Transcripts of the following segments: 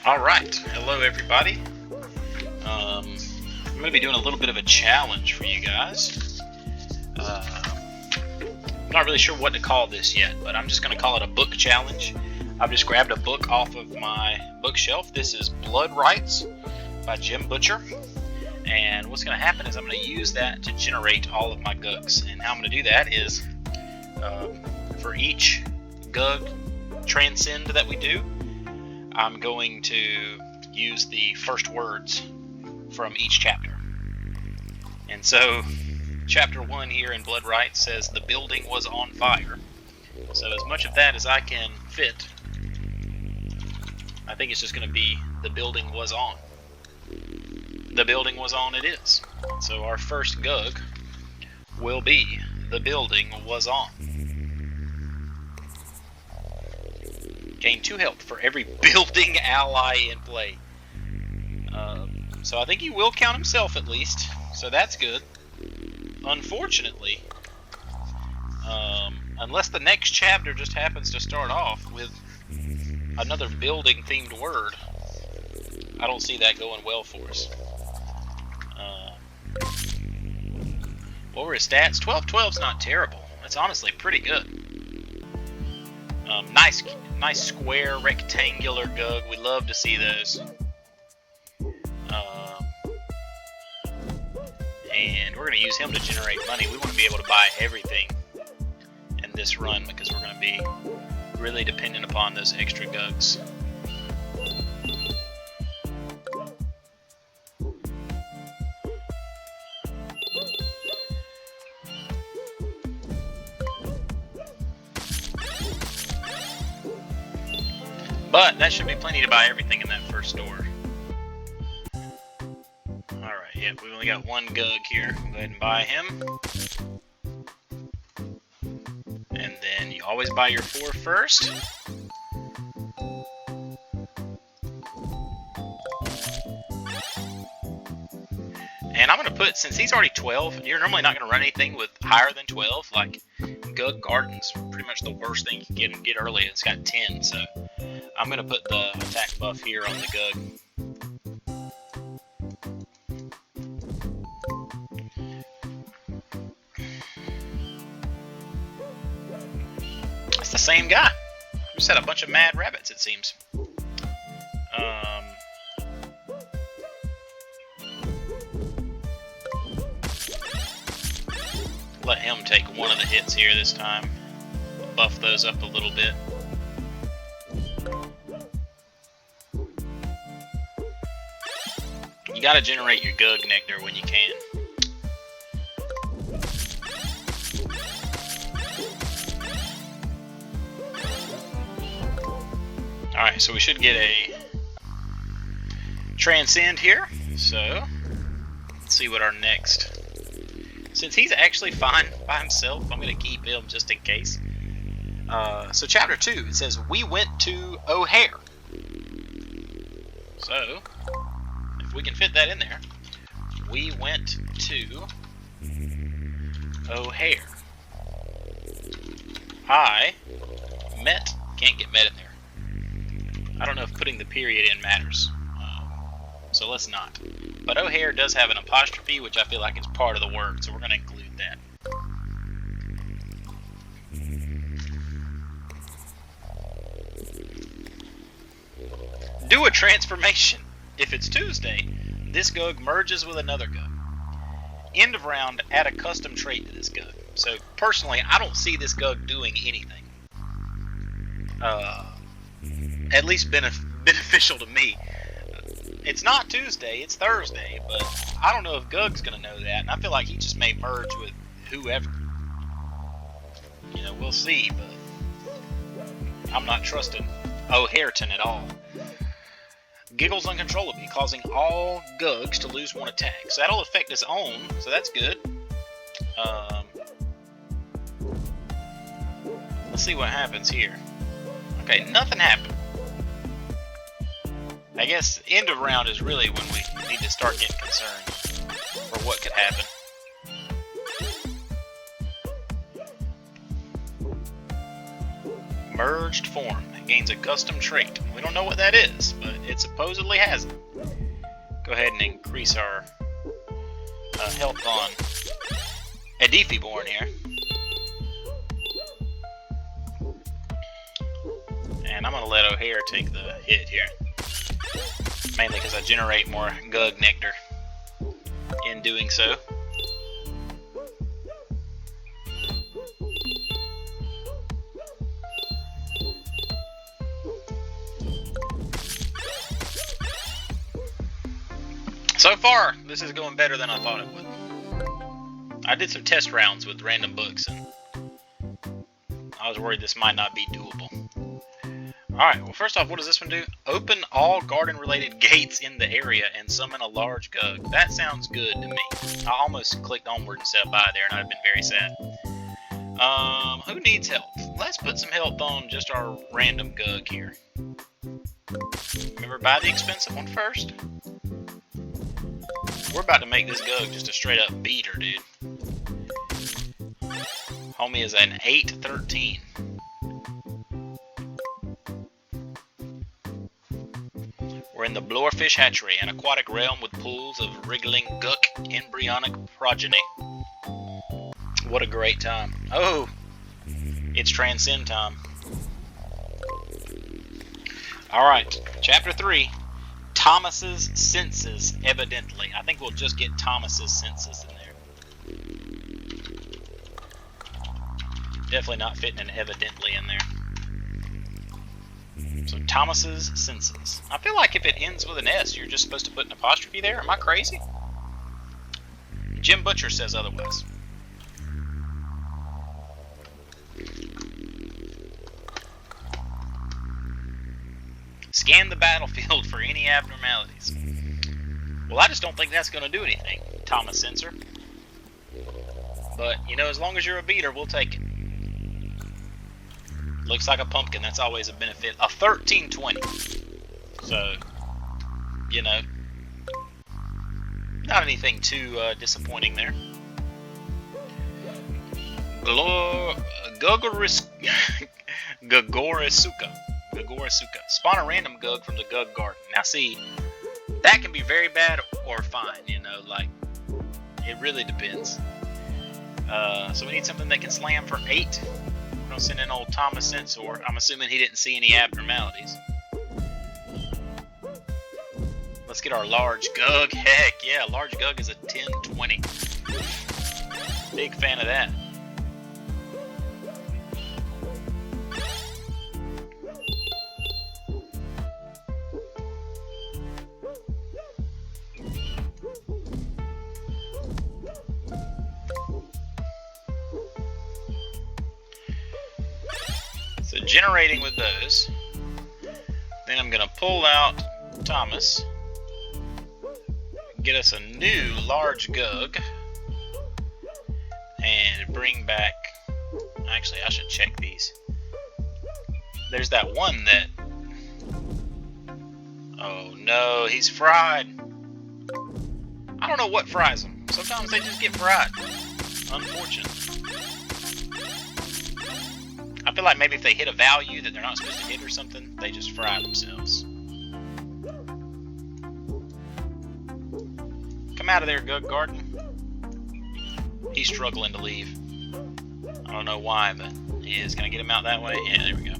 Alright, hello everybody. I'm going to be doing a little bit of a challenge for you guys. I'm not really sure what to call this yet, but I'm just going to call it a book challenge. I've just grabbed a book off of my bookshelf. This is Blood Rites by Jim Butcher. And what's going to happen is I'm going to use that to generate all of my GUGs. And how I'm going to do that is for each GUG transcend that we do, I'm going to use the first words from each chapter. And so chapter 1 here in Blood Rites says the building was on fire. So as much of that as I can fit, I think it's just going to be the building was on. The building was on it is. So our first GUG will be the building was on. Gain 2 health for every building ally in play. So I think he will count himself at least. So that's good. Unfortunately, unless the next chapter just happens to start off with another building themed word, I don't see that going well for us. What were his stats? 12-12's not terrible. That's honestly pretty good. Nice square rectangular GUG. We love to see those. And we're going to use him to generate money. We want to be able to buy everything in this run because we're going to be really dependent upon those extra GUGs. But that should be plenty to buy everything in that first store. Alright, yep, we've only got one GUG here. Go ahead and buy him. And then you always buy your 4 first. And I'm going to put, since he's already 12, you're normally not going to run anything with higher than 12. Like, GUG Garden's pretty much the worst thing you can get early. It's got 10, so I'm going to put the attack buff here on the GUG. It's the same guy. We just had a bunch of mad rabbits, it seems. Let him take one of the hits here this time. Buff those up a little bit. You gotta generate your GUG nectar when you can. Alright, so we should get a transcend here. So, let's see what our next... Since he's actually fine by himself, I'm going to keep him just in case. So chapter 2, it says, we went to O'Hare. So, if we can fit that in there, we went to O'Hare. I met, can't get met in there. I don't know if putting the period in matters. So let's not. But O'Hare does have an apostrophe, which I feel like is part of the word, so we're going to include that. Do a transformation. If it's Tuesday, this GUG merges with another GUG. End of round, add a custom trait to this GUG. So personally, I don't see this GUG doing anything. At least beneficial to me. It's not Tuesday, it's Thursday, but I don't know if GUG's going to know that, and I feel like he just may merge with whoever. You know, we'll see, but I'm not trusting O'Hareton at all. Giggles uncontrollably, causing all GUGs to lose 1 attack. So that'll affect his own, so that's good. Let's see what happens here. Okay, nothing happened. I guess end of round is really when we need to start getting concerned for what could happen. Merged form. gains a custom trait. We don't know what that is, but it supposedly has it. Go ahead and increase our health on Edifiborn here. And I'm going to let O'Hare take the hit here. Mainly because I generate more GUG nectar in doing so. So far, this is going better than I thought it would. I did some test rounds with random books, and I was worried this might not be doable. Alright, well first off, what does this one do? Open all garden-related gates in the area and summon a large GUG. That sounds good to me. I almost clicked onward and said bye there, and I'd have been very sad. Who needs health? Let's put some health on just our random GUG here. Remember, buy the expensive one first. We're about to make this GUG just a straight up beater, dude. Homie is an 8-13. We're in the Blowfish Hatchery, an aquatic realm with pools of wriggling GUG embryonic progeny. What a great time. Oh, it's Transcend time. Alright, Chapter 3. Thomas's senses, evidently. I think we'll just get Thomas's senses in there. Definitely not fitting an evidently in there. So Thomas's senses. I feel like if it ends with an S, you're just supposed to put an apostrophe there. Am I crazy? Jim Butcher says otherwise. Scan the battlefield for any abnormalities. Well, I just don't think that's going to do anything, Thomas Sensor. But, you know, as long as you're a beater, we'll take it. Looks like a pumpkin. That's always a benefit. A 1320. So, you know, not anything too disappointing there. Gagorisuka. Spawn a random GUG from the GUG garden. Now see, that can be very bad or fine, you know, like, it really depends. So we need something that can slam for 8. We're going to send in old Thomas Sensor. I'm assuming he didn't see any abnormalities. Let's get our large GUG. Heck yeah, large GUG is a 10-20. Big fan of that. So generating with those, then I'm going to pull out Thomas, get us a new large GUG, and bring back, actually I should check these. There's that one that, oh no, he's fried. I don't know what fries them. Sometimes they just get fried. Unfortunate. I feel like maybe if they hit a value that they're not supposed to hit or something, they just fry themselves. Come out of there, GUG Garden. He's struggling to leave. I don't know why, but he is. Can I get him out that way? Yeah, there we go.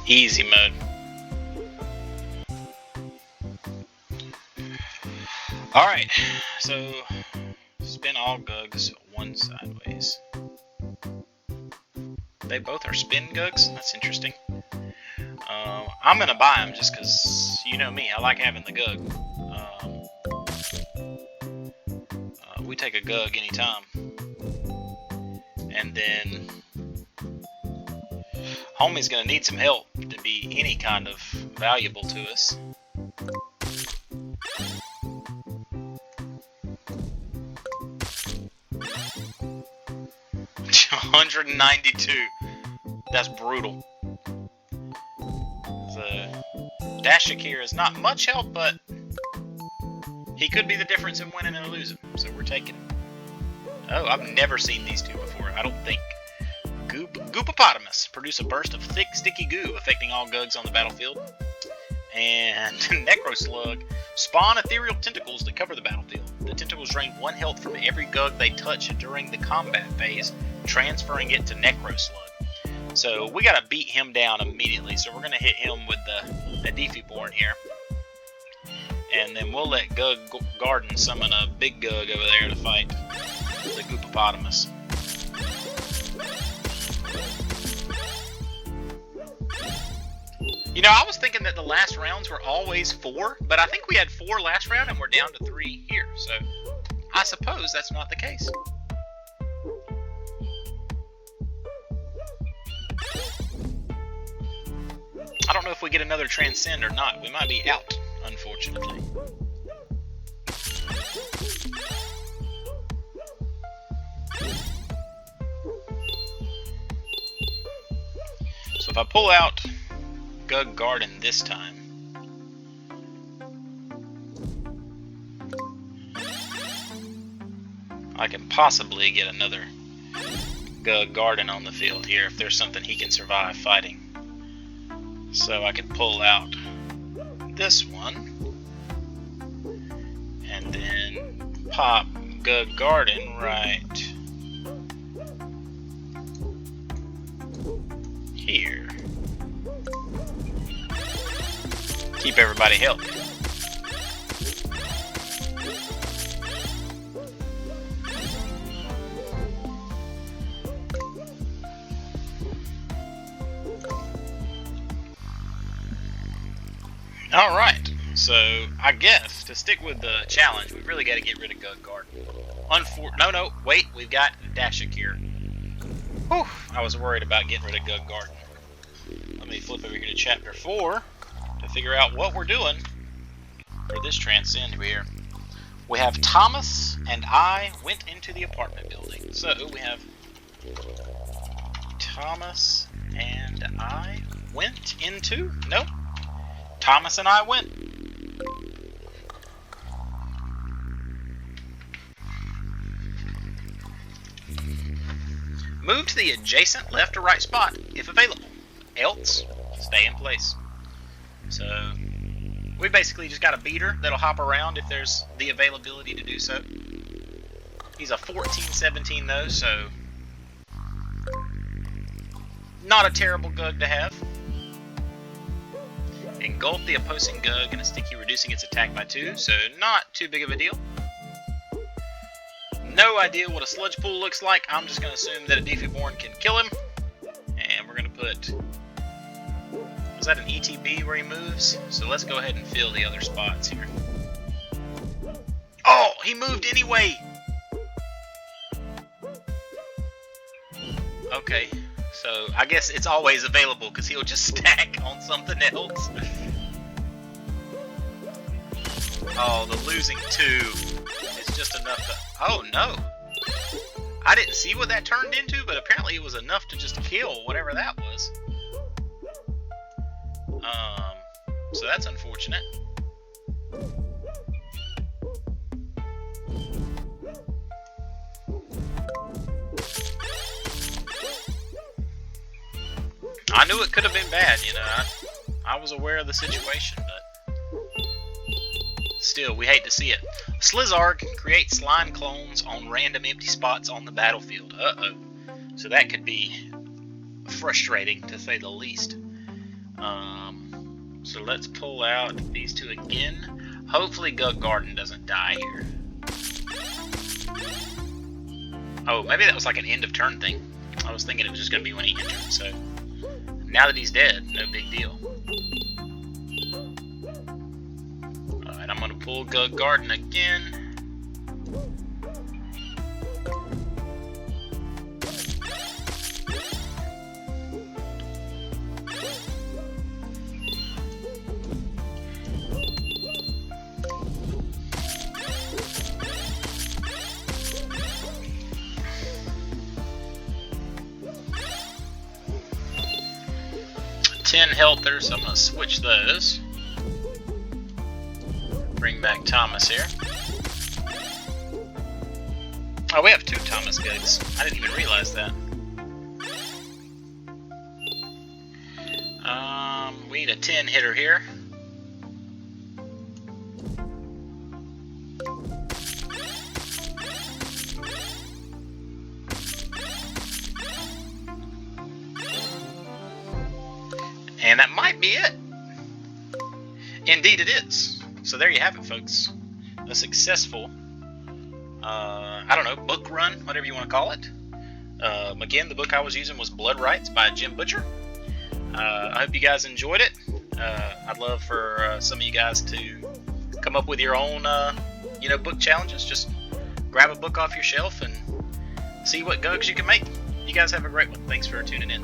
Easy mode. Alright, so spin all GUGs one sideways. They both are spin GUGs? That's interesting. I'm gonna buy them just because, you know me, I like having the GUG. We take a GUG anytime. And then homie's gonna need some help to be any kind of valuable to us. 192. That's brutal. The Dashik here is not much help, but he could be the difference in winning and losing. So we're taking. Oh, I've never seen these two before. I don't think. Goopopotamus produce a burst of thick, sticky goo affecting all GUGs on the battlefield. And Necroslug spawn ethereal tentacles that cover the battlefield. The tentacles drain 1 health from every GUG they touch during the combat phase, transferring it to Necroslug. So we gotta beat him down immediately. So we're gonna hit him with the Defiborn here, and then we'll let GUG Garden summon a big GUG over there to fight the Goopopotamus. You know, I was thinking that the last rounds were always 4, but I think we had 4 last round and we're down to 3 here. So I suppose that's not the case. I don't know if we get another Transcend or not. We might be out, unfortunately. So if I pull out GUG Garden this time, I can possibly get another GUG Garden on the field here if there's something he can survive fighting. So I can pull out this one and then pop GUG Garden right here. Keep everybody healthy. Alright, so I guess to stick with the challenge, we've really got to get rid of GUG Garden. No, wait, we've got Dashik here. Whew, I was worried about getting rid of GUG Garden. Let me flip over here to chapter 4 to figure out what we're doing for this Transcend here. We have Thomas and I went into the apartment building. So we have Thomas and I went into? Nope. Thomas and I went. Move to the adjacent left or right spot if available. Else, stay in place. So we basically just got a beater that'll hop around if there's the availability to do so. He's a 14-17 though, so not a terrible GUG to have. Engulf the opposing GUG in a sticky, reducing its attack by 2, so not too big of a deal. No idea what a sludge pool looks like. I'm just going to assume that a Defiborn can kill him. And we're going to put... Was that an ETB where he moves? So let's go ahead and fill the other spots here. Oh, he moved anyway! Okay. So, I guess it's always available because he'll just stack on something else. Oh, the losing 2 is just enough to... Oh, no. I didn't see what that turned into, but apparently it was enough to just kill whatever that was. So that's unfortunate. I knew it could have been bad, you know. I was aware of the situation, but still, we hate to see it. Slizzard can create slime clones on random empty spots on the battlefield. Uh-oh. So that could be frustrating, to say the least. So let's pull out these 2 again. Hopefully GUG Garden doesn't die here. Oh, maybe that was like an end of turn thing. I was thinking it was just going to be when he entered, so... Now that he's dead, no big deal. Alright, I'm going to pull GUG Garden again. 10 healthers, so I'm going to switch those. Bring back Thomas here. Oh, we have 2 Thomas GUGs. I didn't even realize that. We need a 10 hitter here. And that might be it. Indeed it is. So there you have it, folks. A successful, I don't know, book run, whatever you want to call it. Again, the book I was using was Blood Rites by Jim Butcher. I hope you guys enjoyed it. I'd love for some of you guys to come up with your own, book challenges. Just grab a book off your shelf and see what GUGs you can make. You guys have a great one. Thanks for tuning in.